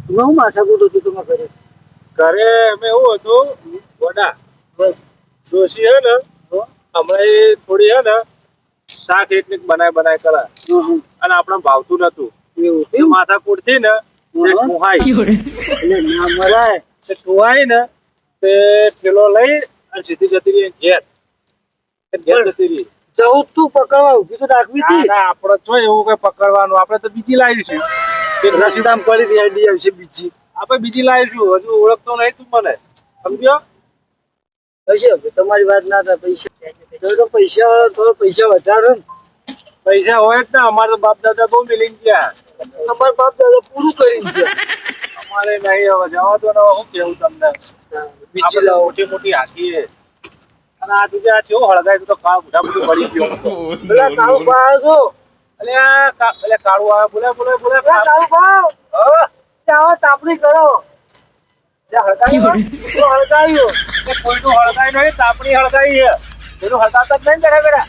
હું માથાકૂટ હતું તમારા ઘરે? ઘરે અમે એવું હતું વડા ડોશી હે ને હમણાં એ થોડી હે ને શાક એકને બનાય કરા અને આપણે ભાવતું નતું એવું માથાકૂટ થી ને ખોહાઈ એટલે ના મરાય. ખોહાઈ ને તે ઠેલો લઈ અને સીધી જતી રહી ઘેર જતી રહી. જવું તું પકડવા ઉભી તો રાખવી હતી. આપડે જો એવું કઈ પકડવાનું આપડે તો બીજી લાવીશું રસ્તામાં પડી હતી આઈડી આવશે બીજી. આપણે બીજી લાવીશું હજુ ઓળખતો નહીં તું મને સમજ્યો. કશી તમારી વાત ના થાય. પૈસા તો પૈસા થોડો પૈસા વધારે ને. પૈસા હોય જ ને અમારે તો બાપ દાદા બહુ મિલી ગયા. અમારા બાપ દાદા પૂરું કરી ગયા. અમારે નહીં હવે જવા દો ને શું કેવું તમને. બીજી લાવો મોટી મોટી હાથી અને આ તું આ કેવું હળગાય તો કાળ મોટા બધું પડી ગયો. પેલા કાળુ ભાવ છો એટલે કાળું આવે બોલે કાળુ ભાવ આવો તાપણી કરો. હળગાવ્યું કોઈનું હળગાય નહીં તાપણી હળગાઈ છે એનું હળગાવતા જ નહીં બેઠા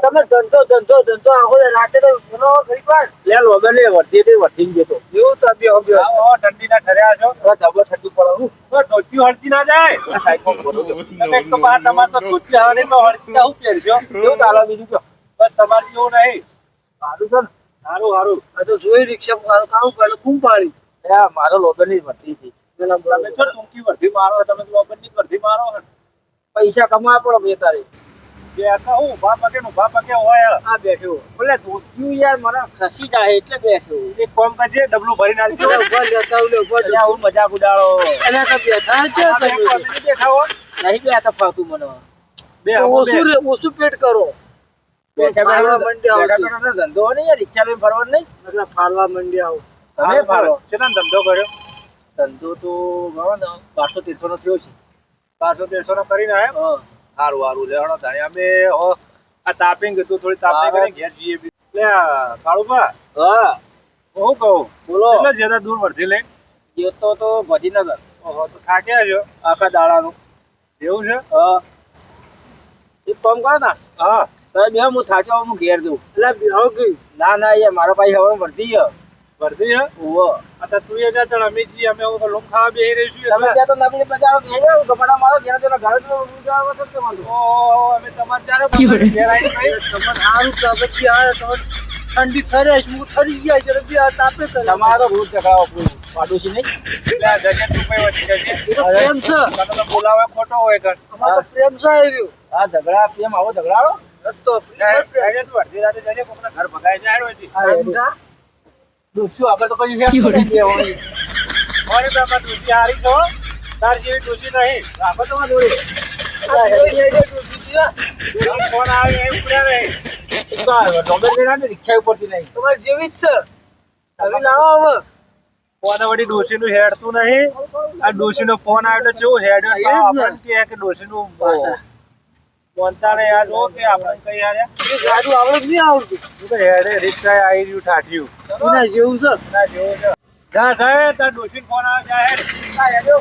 તમે ધંધો આખો રાતે તો ઘણી વાર લે લોબે લે વર્તી જતો એવું તો ઠંડી ના ઠર્યા છો ધબો ઠંડી પડે ધોતી હળતી ના જાય એક તો બહાર તમારે તો ધોતી આવે નહીં તો હળતી આવું પહેરજો એવું ચાલો બીજું કહો બસ તમારે જેવું નહીં સારું છે ને સારું આ તો જોઈ રિક્ષા કાળું પડે કું પાડી મારો લોબે ની વર્તી હતી તમે છો ટૂંકી વર્તી મારો તમે લોબે ની વર્તી મારો પૈસા કમાવા પડે બે તારી ઉભા પગે હોય આ બેઠો બોલે ધોત્યું યાર મને ખસી જાય એટલે બેઠો. એક કામ કરજે ડબલું ભરી નાખજો ઉભા લેતા હું મજાક ઉડાડો એટલે તો બેઠા છે બેઠા હો નહીં બેઠા ફાવતું મને બે ઓછું પેટ કરો. ફાળવા મંડી આવો ધંધો નહીં યાર રિક્ષા લઈને ફરવા નહીં એટલે ફાળવા મંડી આવો. તમે ફાળો કેટલા ધંધો કર્યો ધંધો તો ગણો ને 500-300 નો થયો છે 500-150 નો કરીને આવ્યો સારું લેવાનો થાય અમે આ તાપિંગ હતું થોડી તાપિંગ કરીને ઘેર જઈએ લે કાળુભા હું કહું બોલો એટલે જ્યાદા દૂર વર્ધી લઈ ગયો તો ભજીનગર ઓહો તો થાક્યા છો આખા દાડાનું એવું છે એક કામ કરો ને હા સાહેબ હું થાક્યો હું ઘેર દઉં એટલે બેહો ગઈ ના યાર મારો ભાઈ હવે વર્ધી વર્ધી હે ઓહો આ તું એ જા તણ અમે જી અમે લોમ ખાવા બેહી રહીશું તમે ત્યાં તો નવી બજારો બેહી ગપડા મારો જેના તેના ઘરે તો ઉજાવા વખત કે માંડો ઓહો અમે તમાર ચારે ઘેર આવીને ભાઈ તમને સારું કબજી આવે તો ઠંડી ઠરે હું ઠરી ગયા છે બી આ તાપે કરે તમારો રૂટ દેખાવો પાડોશી નહીં એટલે જગે તું કઈ વચ્ચે જગે પ્રેમ છે તમે તો બોલાવે ખોટો હોય કર અમાર તો પ્રેમ છે આવ્યો આ ઝઘડા પ્રેમ આવો ઝઘડાડો તો પ્રેમ તું અડધી રાતે જઈને કોકના ઘર ભગાઈ જાય છે દોસ્તો આપણે તો કઈ વ્યાપ કરી દે હોય ઓરે બાબા દોસ્તી હારી છો તાર જેવી દોસ્તી નહીં આપણે તો જોડે ફોન આવે એ ઉપડ્યા રહે ડોબેલ લઈને રિક્ષા ઉપરથી નહીં તમારે જેવી જ છે હવે લાવો હવે ફોન વળી ડોશીનું હેડતું નહીં આ ડોશીનો ફોન આવ્યો તો કેવું હેડ્યો આપણને કે ડોશીનું ભાષા બોલતા રે યાર જો કે આપણે કઈ યાર ગાડું આવડે જ નહીં આવડતું તું તો હેડે રિક્ષા આવી રહ્યું ઠાઠ્યું ના જેવું છે ના જેવું છે જા જાય તાર ડોશીનો ફોન આવે જાય હેડ ના હેડો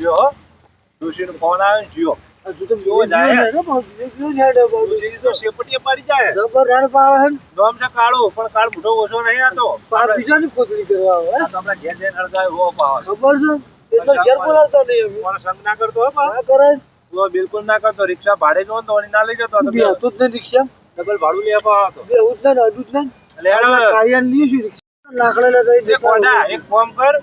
જો ડોશીનો ફોન આવે ને જીઓ હજુ તો જો જાય ને બહુ હેડે બહુ તો શેપટીએ પડી જાય જબર રાડ પાડે હે નામ છે કાળો પણ કાળ મોટો ઓછો નહીં આતો બીજાની ખોદડી કરવા આવે તો આપણે ઘેર જઈને હળગાય હો પાવ ખબર છે એટલે ઘેર બોલાવતા નહીં અમે કોણ સંગ ના કરતો હો પા ના કરે તો બિલકુલ ના કરતો રિક્ષા ભાડે જો તો ના લઈ જતો બે હતું જ ને રિક્ષા ડબલ ભાડું લે આપા તો બે એવું જ ને અડું જ ને એટલે હેડો કાયન લીશું રિક્ષા લાકડા લેતા એક કોડા એક ફોર્મ કર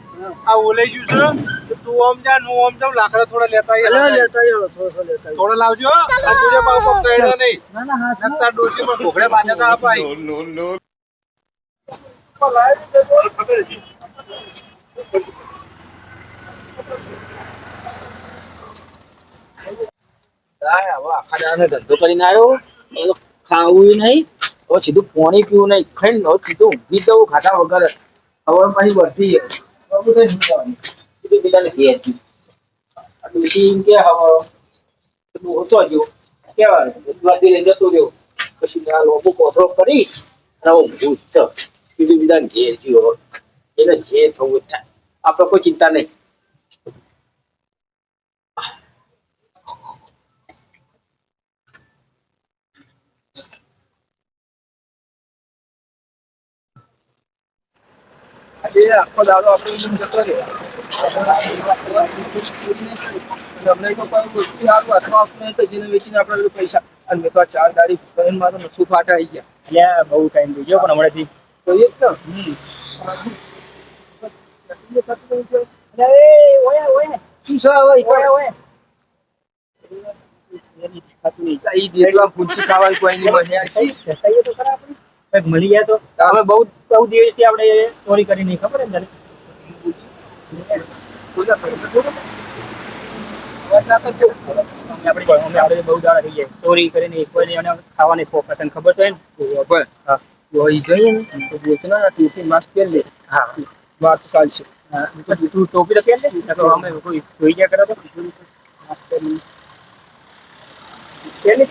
આ ઓલે જ્યું છે તું આમ જા હું આમ જાઉં લાકડા થોડા લેતા લેતા થોડો લેતા થોડો લાવજો આ તુજે પાવ પકડ્યો નહીં ના ના હા નકતા ડોસી પણ ઘોઘડે બાંધ્યા તા અપાઈ નો ધંધો કરીને આવ્યો ખાવું નહીં હવે સીધું પાણી પીવું નહીં ખાઈ ને સીધું ઊંઘી જવું ખાધા વગર હવે પછી વર્તી બીજાને ઘેર ડોસી એમ કે હવે હોતો જો કેવાય વર્તી લઈને જતો રહ્યો પછી આ લોકો કોથળો કરી અને ઊંઘું છે બીજું બીજાને ઘેર ગયો એને જે થવું થાય આપણે કોઈ ચિંતા નહીં એ આખો દાડો આપણે જતો રહ્યો અમને તો કોઈ વસ્તુ સારું હાથમાં આપણે તો જેને વેચીને આપણે પૈસા અને મેં તો આ 4 દાડી ફોનમાં તો નસું ફાટા આવી ગયા ત્યાં બહુ ટાઈમ થઈ ગયો પણ હમણાંથી તો એ જ ને શું છે હવે ઈ દેતવા પૂછી ખાવાનું કોઈ નહીં મળે યાર તો ખરા આપણે કંઈક મળી ગયા તો અમે બહુ બહુ દિવસથી આપણે ચોરી કરી નહીં ખબર ને આપણે બહુ દાડા થઈ જાય ચોરી કરીને કોઈ ખાવાની ખોખ તને ખબર તો હોય ને હા વહી જઈએ ને તો વેચના ટીસી માસ્ક પહેર લે હા વાત ચાલશે તું ટોપી તો પહેર લે તો અમે કોઈ જોઈ ગયા કરો તો માસ્ક પહેરી પહેર લે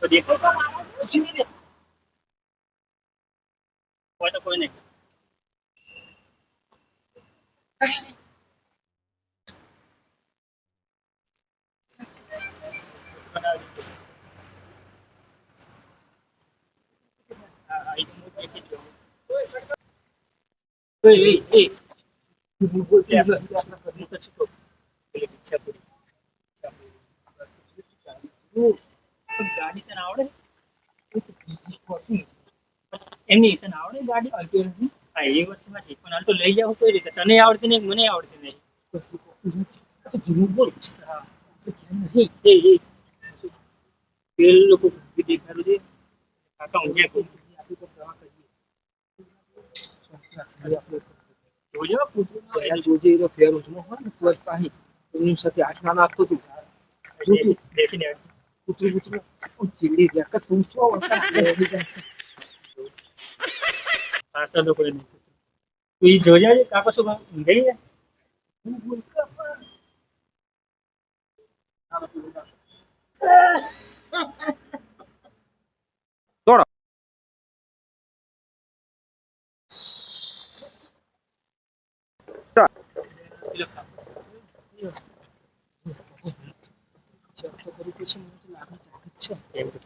તો દેખો કોઈ તો કોઈ નહીં ગાડી તને આવડે એમની તને આવડે ગાડી હા એ વસ્તુ નથી પણ હાલ તો લઈ જાવ કઈ રીતે તને આવડતી નહીં મને આવડતી નહીં હા પેલ લોકો દેખાડું છે કાકા ઊંઘ્યા જોજે ફેર ઉજમો હોય ને તો જ પાહી એની સાથે આઠમા નાખતો તું દેખીને કૂતરું ચીડી ગયા કે તું છો પાછળ તો કોઈ નહીં તું ઈ જોઈ જાય કાકા શું ઊંઘાઈ જાય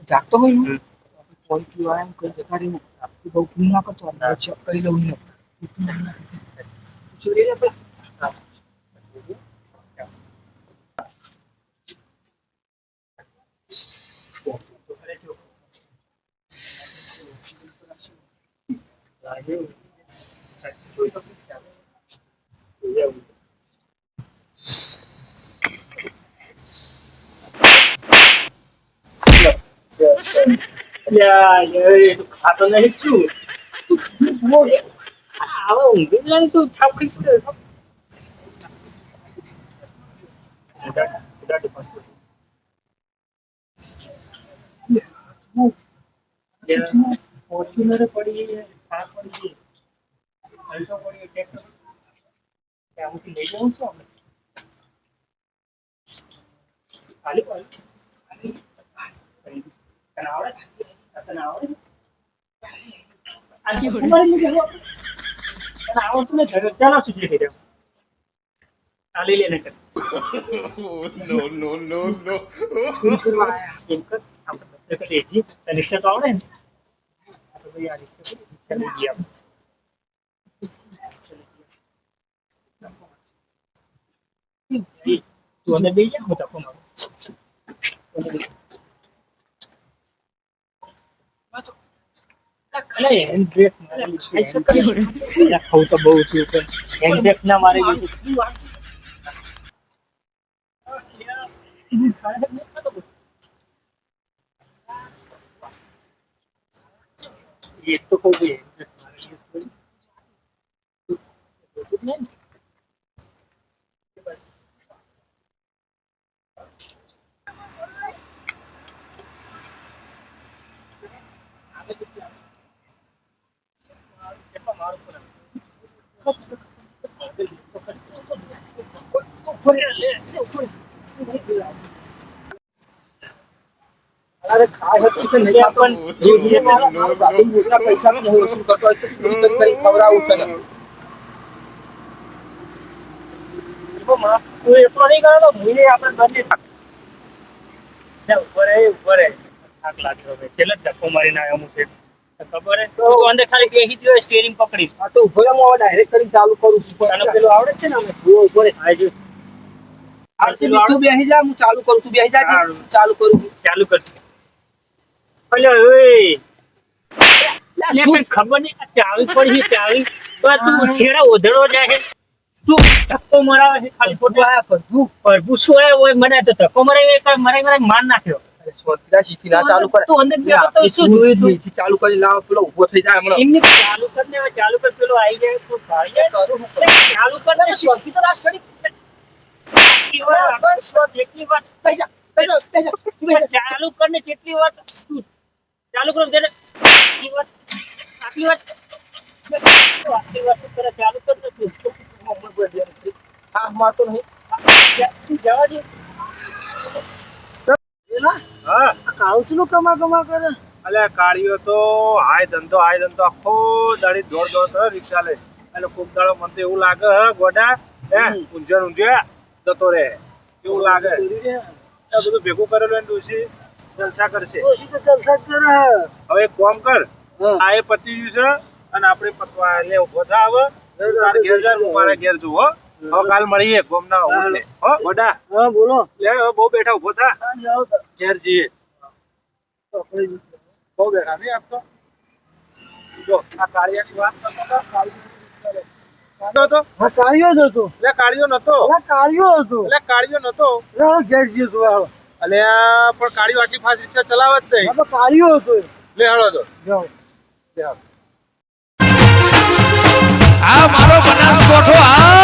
જાગતો હોય ને કોઈ પીવા એમ કઈ જતા રહીને બહુ ભૂલ ના કરતો ચેક કરી લઉં ને ચોરી રે ખાતો નહીં શું હવે ઊંઘી જાય તું થાપ ફોર્ચ્યુનર પડી થાપ પડી અલ્સો પડી ટ્રેક્ટર ત્યાંથી લઈ જવું છું આપણે ખાલી તને આવડે આજે આવડતું ને ચાલો શું શીખી દે આ લઈ લેને કર રિક્ષા તો આવડે ને તો ભાઈ આ રિક્ષા લઈ ગયા તું અંદર બેસી જા હું તકો મારું ખાવું તો બહુ છું પણ હેન્ડબ્રેક ના મારી એક તો કહું જોઈએ અરે ખાય જ છે કે નહીં ખાતો જે મારા દાદી મોટા પૈસા નહીં વસૂલ કરતો હોય તો ચોરી કરી ખવડાવું તને તું એટલો નહીં કરો તો ભૂલે આપણે બંને ઉપર થાક લાગ્યો હવે છેલ્લે ધક્કો મારીને આવ્યો હું છે ખબર હે તો અંદર ખાલી બેસી ગયો સ્ટીયરિંગ પકડી આ તો ઉભો રહે, હું હવે ડાયરેક્ટ કરીને ચાલુ કરું છું તને પેલું આવડે જ છે ને અમે ઉભો રહે. આજો આ તું બેસી જા, હું ચાલુ કરું, તું બેસી જા કે હું ચાલુ કરું છું. ચાલુ કર અલે ઓય લા, ને શું કઈ ખબર નહીં આ ચાવી પડી છે ચાવી તો તું છેડા ઓધડો જાય છે તું ધક્કો મરાવે છે ખાલી તું પોતે આયા ફરતું? પ્રભુ શું હોય મને તો ધક્કો મરાવી મરાવી માર નાખ્યો અરે સ્વર્ગરા શીખી ના ચાલુ કરે. તું અંદર બેઠો તો આપણી શું શું જોયું તું? અહીંથી ચાલુ કરી લાવ, પેલો ઊભો થઈ જાય હમણાં. એમની ચાલુ કર ને હવે ચાલુ કર પેલો આવી જાય તો ભાઈ જાય કરું હું કરું. ચાલુ કર ને સ્વર્ગી તો રાત કરી. કેટલી વાર કેટલી વાર બેસી જા, બેસી જા, બેસી જા, તું બેસી જા. ચાલુ કર ને કેટલી વાર તું ચાલુ કર દે ને આટલી વાર તું કરે ચાલુ કર ને તું મમ્મી બોલ દે. આ મારતો નહીં. તું જવા દે હા કાઉચનું કમા કરે. અલ્યા કાળીઓ તો હાય ધંધો આખો દાડી દોડ કરે રિક્ષા લઈ એટલે કોક દાડો મને તો એવું લાગે હે ગોડા હે ઊંઝા જતો રહે એવું લાગે આ બધું ભેગું કરેલું એને ડોશી જલસા કરશે હવે એક કામ કર આ એ પતી ગયું છે અને આપણે પતવા એટલે ઉભો થા હવે તારે ઘેર જા હું મારા ઘેર જુ હો હવે કાલ મળીએ ગોમના હો ગોડા હા બોલો. લે હવે બહુ બેઠા ઉભો થા ઘેર જઈએ બહુ બેઠા નહીં આજ તો જો આ કાળિયાની વાત કરતો હતો, કાળિયો હતો. હા કાળિયો જ હતો. એટલે કાળિયો નતો કાળિયો હતો. એટલે કાળિયો નતો ઘેર જઈએ તો હાલો. અલ્યા પણ કાળિયો આટલી ફાસ્ટ રિક્ષા ચલાવે જ નહીં તો કાળિયો હતો. લે હાલો તો જાઓ. લે હાલો. આ મારો બનાસકોઠો આ